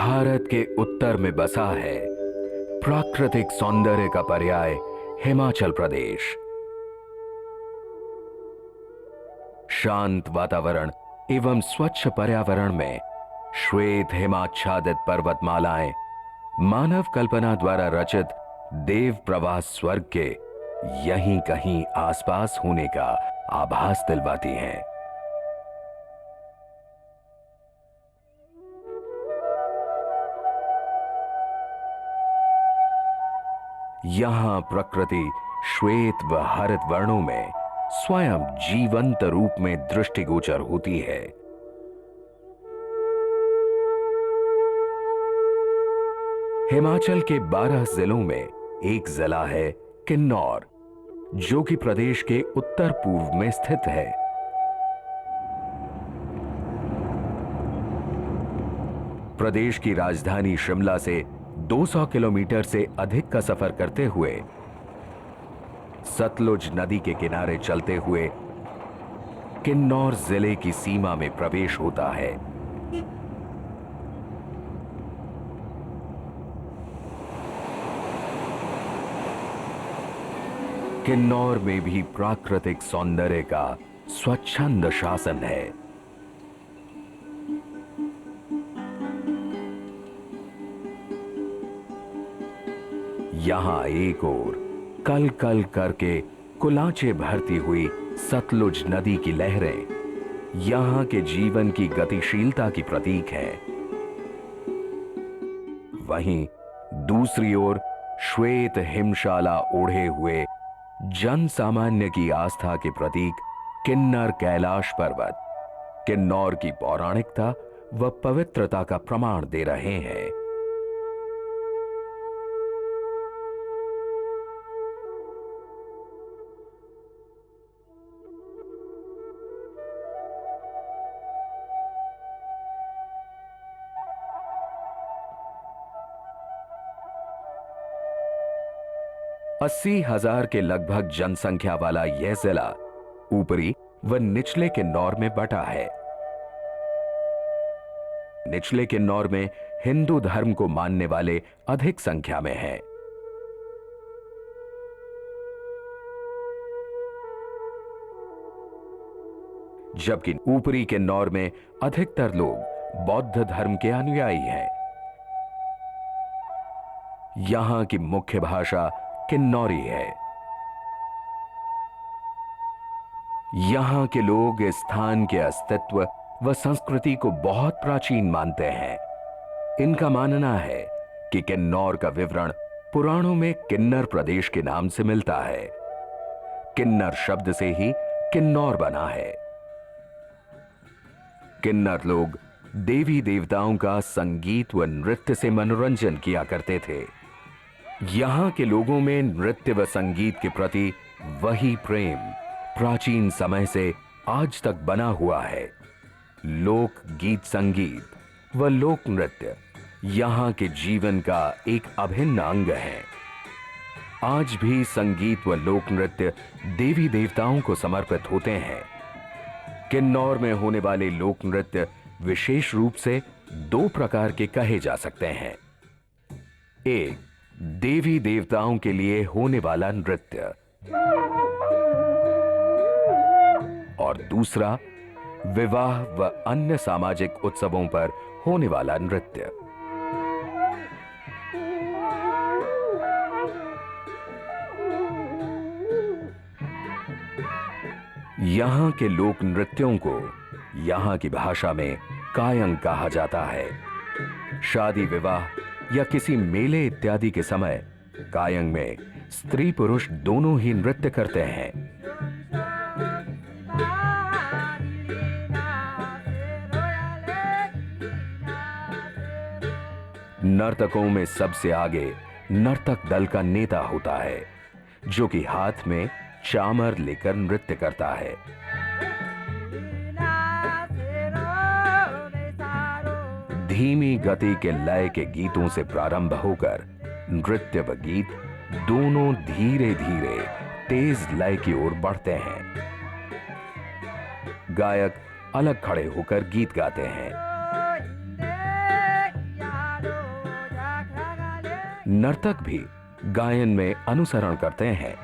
भारत के उत्तर में बसा है प्राकृतिक सौंदर्य का पर्याय हिमाचल प्रदेश। शांत वातावरण एवं स्वच्छ पर्यावरण में श्वेत हिमाच्छादित पर्वतमालाएं मानव कल्पना द्वारा रचित देव प्रवास स्वर्ग के यहीं कहीं आसपास होने का आभास दिलवाती हैं। यहां प्रकृति श्वेत व हरित वर्णों में स्वयं जीवंत रूप में दृष्टिगोचर होती है। हिमाचल के 12 जिलों में एक जिला है किन्नौर, जो कि प्रदेश के उत्तर पूर्व में स्थित है। प्रदेश की राजधानी शिमला से 200 किलोमीटर से अधिक का सफर करते हुए सतलुज नदी के किनारे चलते हुए किन्नौर जिले की सीमा में प्रवेश होता है। किन्नौर में भी प्राकृतिक सौंदर्य का स्वच्छंद शासन है। यहां एक ओर कल कल करके कुलाचे भरती हुई सतलुज नदी की लहरें यहां के जीवन की गतिशीलता की प्रतीक है, वहीं दूसरी ओर श्वेत हिमशाला ओढ़े हुए जन सामान्य की आस्था के प्रतीक किन्नर कैलाश पर्वत किन्नौर की पौराणिकता व पवित्रता का प्रमाण दे रहे हैं। अस्सी हजार के लगभग जनसंख्या वाला यह जिला ऊपरी व निचले किन्नौर में बटा है। निचले किन्नौर में हिंदू धर्म को मानने वाले अधिक संख्या में हैं। जबकि ऊपरी किन्नौर में अधिकतर लोग बौद्ध धर्म के अनुयायी हैं। यहां की मुख्य भाषा किन्नौरी है। यहां के लोग इस स्थान के अस्तित्व व संस्कृति को बहुत प्राचीन मानते हैं। इनका मानना है कि किन्नौर का विवरण पुराणों में किन्नर प्रदेश के नाम से मिलता है। किन्नर शब्द से ही किन्नौर बना है। किन्नर लोग देवी देवताओं का संगीत व नृत्य से मनोरंजन किया करते थे। यहां के लोगों में नृत्य व संगीत के प्रति वही प्रेम प्राचीन समय से आज तक बना हुआ है। लोक गीत संगीत व लोक नृत्य यहां के जीवन का एक अभिन्न अंग है। आज भी संगीत व लोक नृत्य देवी देवताओं को समर्पित होते हैं। किन्नौर में होने वाले लोक नृत्य विशेष रूप से 2 प्रकार के कहे जा सकते हैं। एक, देवी देवताओं के लिए होने वाला नृत्य, और दूसरा विवाह व अन्य सामाजिक उत्सवों पर होने वाला नृत्य। यहां के लोक नृत्यों को यहां की भाषा में कायंग कहा जाता है। शादी विवाह या किसी मेले इत्यादि के समय कायंग में स्त्री पुरुष दोनों ही नृत्य करते हैं। नर्तकों में सबसे आगे नर्तक दल का नेता होता है, जो कि हाथ में चामर लेकर नृत्य करता है। धीमी गति के लय के गीतों से प्रारंभ होकर नृत्य व गीत दोनों धीरे धीरे तेज लय की ओर बढ़ते हैं। गायक अलग खड़े होकर गीत गाते हैं। नर्तक भी गायन में अनुसरण करते हैं।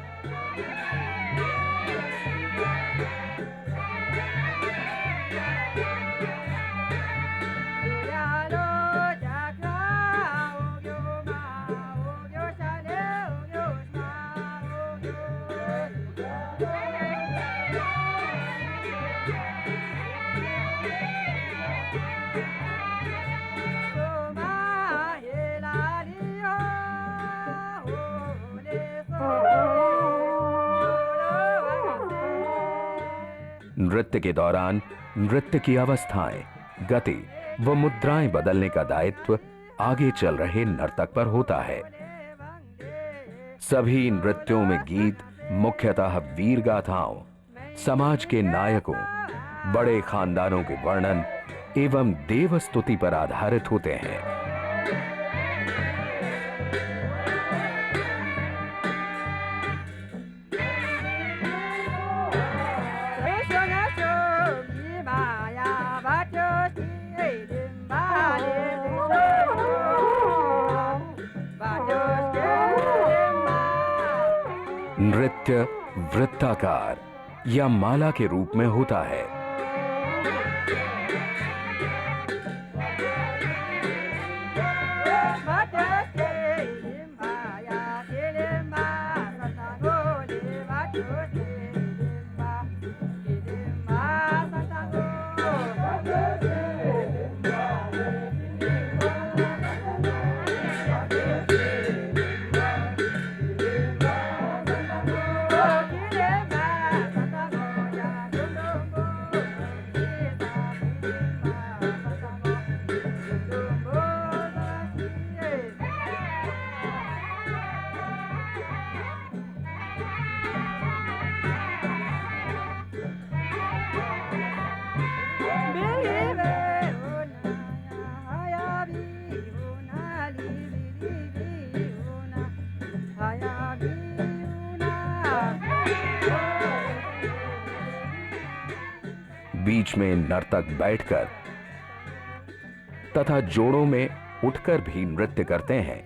नृत्य के दौरान नृत्य की अवस्थाएं, गति व मुद्राएं बदलने का दायित्व आगे चल रहे नर्तक पर होता है। सभी नृत्यों में गीत मुख्यतः वीर गाथाओं, समाज के नायकों, बड़े खानदानों के वर्णन एवं देव स्तुति पर आधारित होते हैं। नृत्य वृत्ताकार या माला के रूप में होता है। बीच में नर्तक बैठकर तथा जोड़ों में उठकर भी नृत्य करते हैं।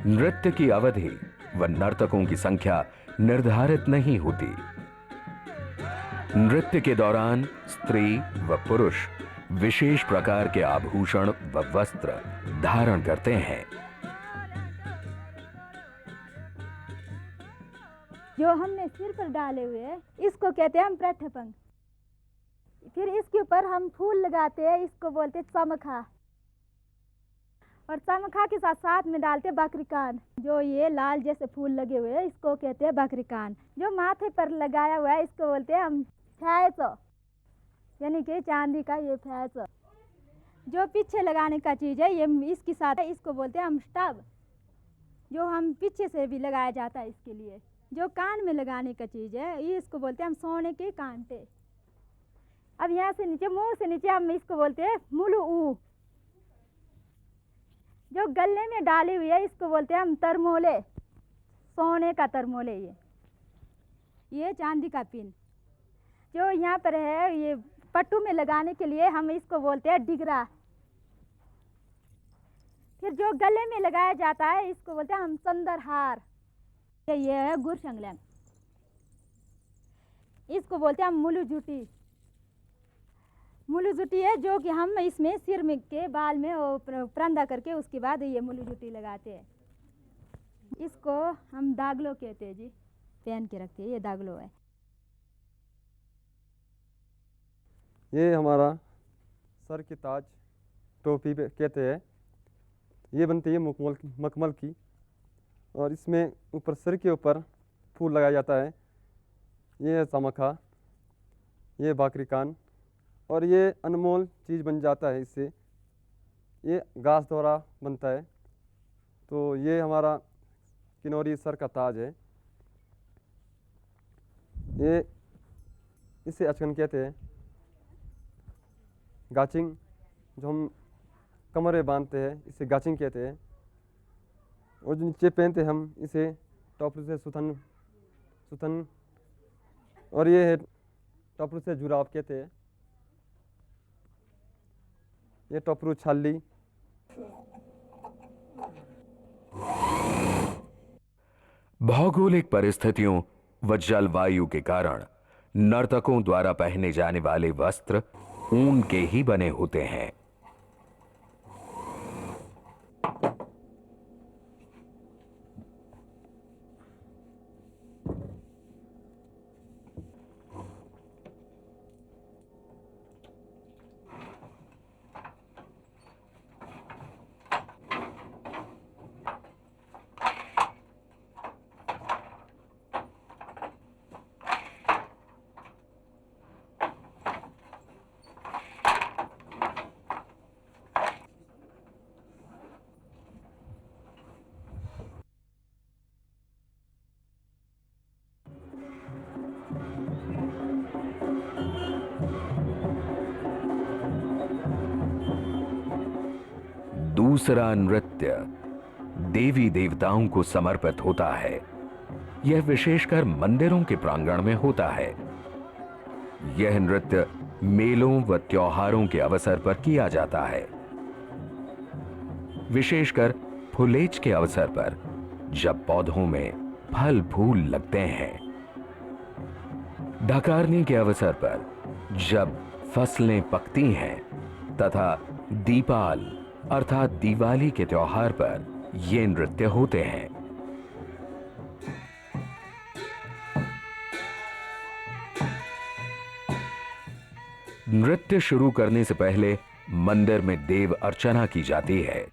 नृत्य की अवधि व नर्तकों की संख्या निर्धारित नहीं होती। नृत्य के दौरान स्त्री व पुरुष विशेष प्रकार के आभूषण व वस्त्र धारण करते हैं। जो हमने सिर पर डाले हुए हैं इसको कहते हैं हम पृष्ठभंग। फिर इसके ऊपर हम फूल लगाते हैं, इसको बोलते हैं चमखा। और चमखा के साथ साथ में डालते हैं बकरीकान। जो ये लाल जैसे फूल लगे हुए हैं इसको कहते हैं बकरीकान। जो माथे पर लगाया हुआ है इसको बोलते हैं हम फैच, यानी कि चांदी का ये फैच। जो पीछे लगाने का चीज़ है ये इसके साथ है, इसको बोलते हैं हम स्टब, जो हम पीछे से भी लगाया जाता है इसके लिए। जो कान में लगाने का चीज़ है ये इसको बोलते हैं हम सोने के कांटे। अब यहाँ से नीचे, मुंह से नीचे, हम इसको बोलते हैं मुलू। जो गले में डाली हुई है इसको बोलते हैं हम तरमोले, सोने का तरमोले। ये चांदी का पिन जो यहाँ पर है ये पट्टू में लगाने के लिए हम इसको बोलते हैं डिगरा। फिर जो गले में लगाया जाता है इसको बोलते हैं हम चंद्रहार। ये है गुरशंगलंग, इसको बोलते हैं हम मुलू जुटी। मुलू जुटी है जो कि हम इसमें सिर में के बाल में परंदा करके उसके बाद ये मुलू जुटी लगाते हैं। इसको हम दागलो कहते हैं जी, पहन के रखते हैं, ये दागलो है। ये हमारा सर की ताज टोपी पे कहते हैं। ये बनती है मखमल की, और इसमें ऊपर सिर के ऊपर फूल लगाया जाता है। ये है चमखा, ये बाकरी कान, और ये अनमोल चीज़ बन जाता है इससे। ये घास द्वारा बनता है। तो ये हमारा किन्नौरी सर का ताज है। ये इसे अचकन कहते हैं। गाचिंग जो हम कमर में बांधते हैं इसे गाचिंग कहते हैं। और जो नीचे पहनते हैं हम इसे टॉपरू से सुथन, और ये है टॉपरू से जुराब कहते हैं। ये टॉपरू छाली। भौगोलिक परिस्थितियों व जलवायु के कारण नर्तकों द्वारा पहने जाने वाले वस्त्र ऊन के ही बने होते हैं। दूसरा नृत्य देवी देवताओं को समर्पित होता है। यह विशेषकर मंदिरों के प्रांगण में होता है। यह नृत्य मेलों व त्योहारों के अवसर पर किया जाता है, विशेषकर फुलेज के अवसर पर, जब पौधों में फल फूल लगते हैं। ढकारनी के अवसर पर, जब फसलें पकती हैं, तथा दीपाल अर्थात दिवाली के त्योहार पर ये नृत्य होते हैं। नृत्य शुरू करने से पहले मंदिर में देव अर्चना की जाती है।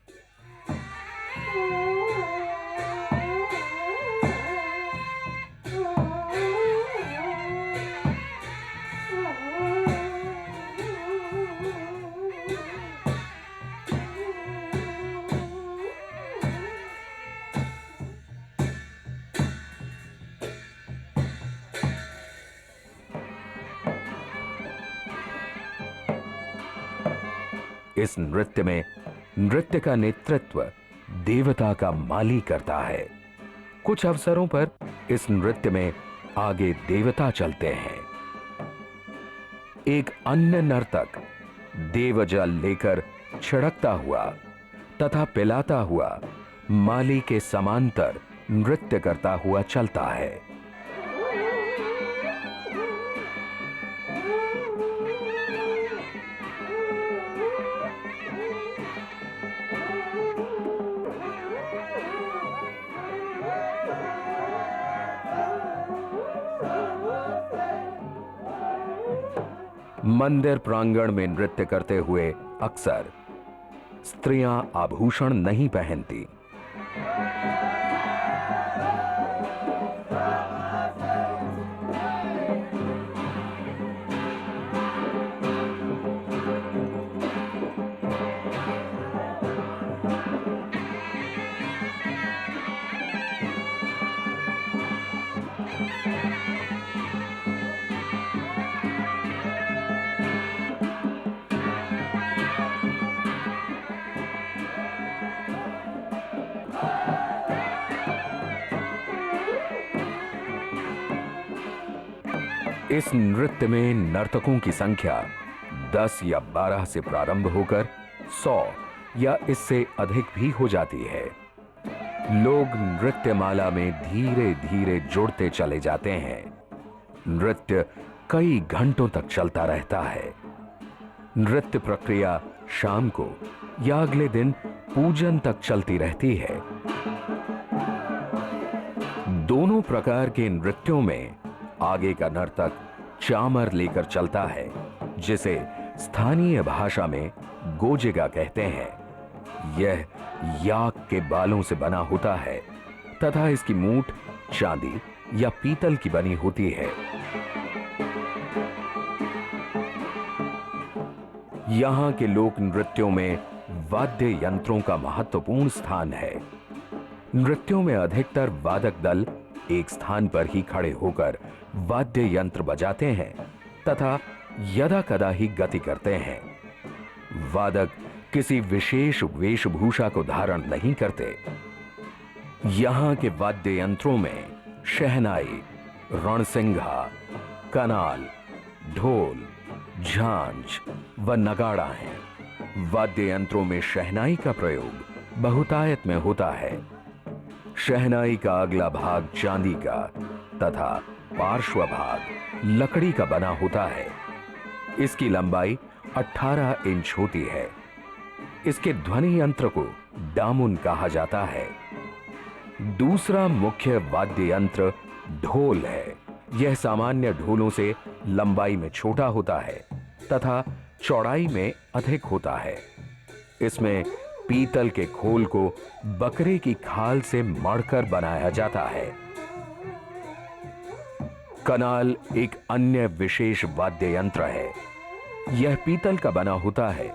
इस नृत्य में नृत्य का नेतृत्व देवता का माली करता है। कुछ अवसरों पर इस नृत्य में आगे देवता चलते हैं। एक अन्य नर्तक देवजल लेकर छिड़कता हुआ तथा पिलाता हुआ माली के समांतर नृत्य करता हुआ चलता है। मंदिर प्रांगण में नृत्य करते हुए अक्सर स्त्रियां आभूषण नहीं पहनती। इस नृत्य में नर्तकों की संख्या 10 या 12 से प्रारंभ होकर 100 या इससे अधिक भी हो जाती है। लोग नृत्यमाला में धीरे धीरे जुड़ते चले जाते हैं। नृत्य कई घंटों तक चलता रहता है। नृत्य प्रक्रिया शाम को या अगले दिन पूजन तक चलती रहती है। दोनों प्रकार के नृत्यों में आगे का नर्तक चामर लेकर चलता है, जिसे स्थानीय भाषा में गोजिगा कहते हैं। यह याक के बालों से बना होता है तथा इसकी मूठ चांदी या पीतल की बनी होती है। यहां के लोक नृत्यों में वाद्य यंत्रों का महत्वपूर्ण स्थान है। नृत्यों में अधिकतर वादक दल एक स्थान पर ही खड़े होकर वाद्य यंत्र बजाते हैं तथा यदा कदा ही गति करते हैं। वादक किसी विशेष वेशभूषा को धारण नहीं करते। यहां के वाद्य यंत्रों में शहनाई, रणसिंघा, कनाल, ढोल, झांझ व नगाड़ा हैं। वाद्य यंत्रों में शहनाई का प्रयोग बहुतायत में होता है। शहनाई का अगला भाग चांदी का तथा पार्श्व भाग लकड़ी का बना होता है। इसकी लंबाई 18 इंच होती है। इसके ध्वनि यंत्र को डामुन कहा जाता है। दूसरा मुख्य वाद्य यंत्र ढोल है। यह सामान्य ढोलों से लंबाई में छोटा होता है तथा चौड़ाई में अधिक होता है। इसमें पीतल के खोल को बकरे की खाल से मढ़कर बनाया जाता है। कनाल एक अन्य विशेष वाद्य यंत्र है। यह पीतल का बना होता है।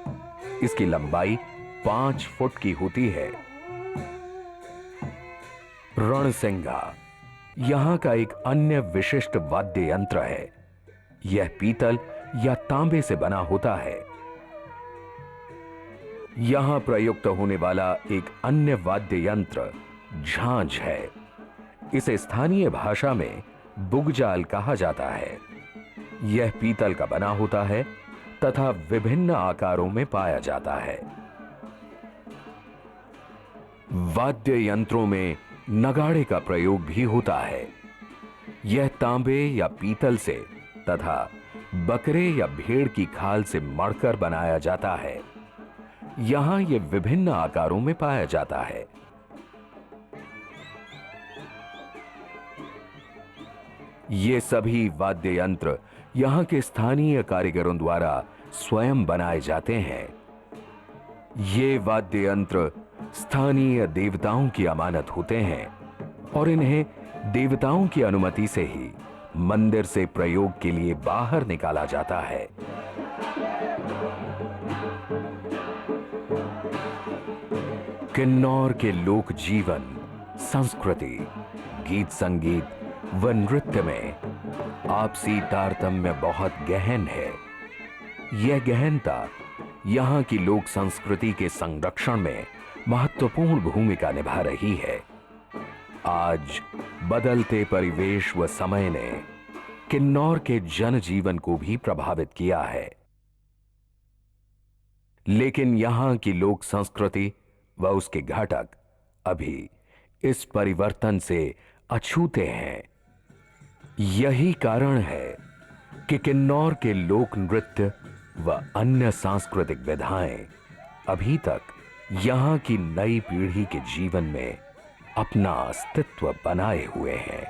इसकी लंबाई 5 फुट की होती है। रणसिंघा यहां का एक अन्य विशिष्ट वाद्य यंत्र है। यह पीतल या तांबे से बना होता है। यहां प्रयुक्त होने वाला एक अन्य वाद्य यंत्र झांझ है। इसे स्थानीय भाषा में बुगजाल कहा जाता है। यह पीतल का बना होता है तथा विभिन्न आकारों में पाया जाता है। वाद्य यंत्रों में नगाड़े का प्रयोग भी होता है। यह तांबे या पीतल से तथा बकरे या भेड़ की खाल से मढ़कर बनाया जाता है। यहां यह विभिन्न आकारों में पाया जाता है। ये सभी वाद्य यंत्र यहां के स्थानीय कारीगरों द्वारा स्वयं बनाए जाते हैं। ये वाद्य यंत्र स्थानीय देवताओं की अमानत होते हैं और इन्हें देवताओं की अनुमति से ही मंदिर से प्रयोग के लिए बाहर निकाला जाता है। किन्नौर के लोक जीवन, संस्कृति, गीत संगीत व नृत्य में आपसी तारतम्य बहुत गहन है। यह गहनता यहां की लोक संस्कृति के संरक्षण में महत्वपूर्ण भूमिका निभा रही है। आज बदलते परिवेश व समय ने किन्नौर के जनजीवन को भी प्रभावित किया है, लेकिन यहां की लोक संस्कृति व उसके घटक अभी इस परिवर्तन से अछूते हैं। यही कारण है कि किन्नौर के लोक नृत्य व अन्य सांस्कृतिक विधाएं अभी तक यहां की नई पीढ़ी के जीवन में अपना अस्तित्व बनाए हुए हैं।